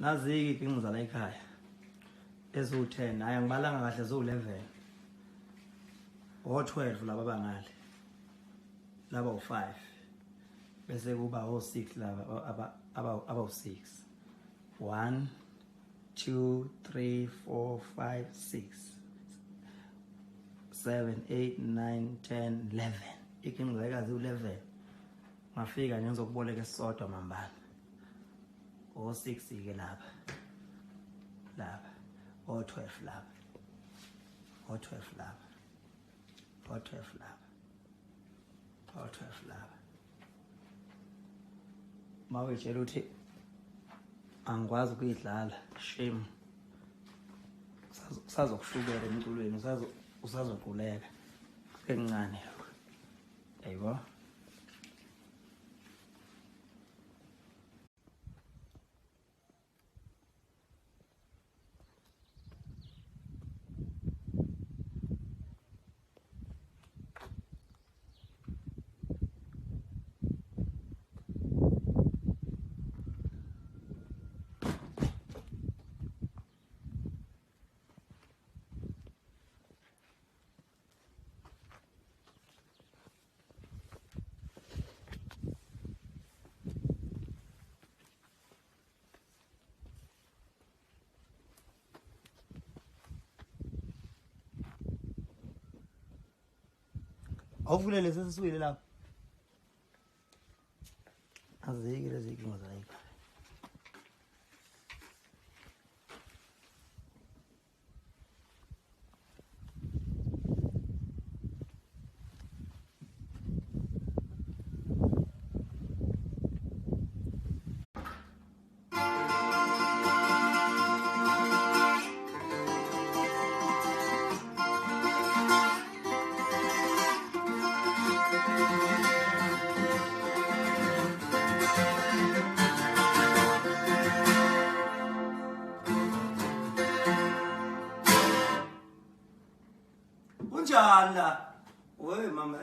Nazi-ke inkinga zala ekhaya eziwu-10 hayi angibalanga kahle ziwu-11 o-12 laba bangale laba u-5 bese kuba o-6 laba abawu-6 1 2 3 4 5 6 7 8 9 10 11 ikinqikazi u-11 ngafika nje ngizokuboleka esisodwa mambala o-6 ke laba o-12 laba o-12 laba o-12 laba o-12 laba mawetshela uthi angikwazi ukuyidlala shame usazokushukela emculweni usazoquleka encane ayibo awuvulele sesiswile lapha azike lezi inkinga zayikho unjani la we mama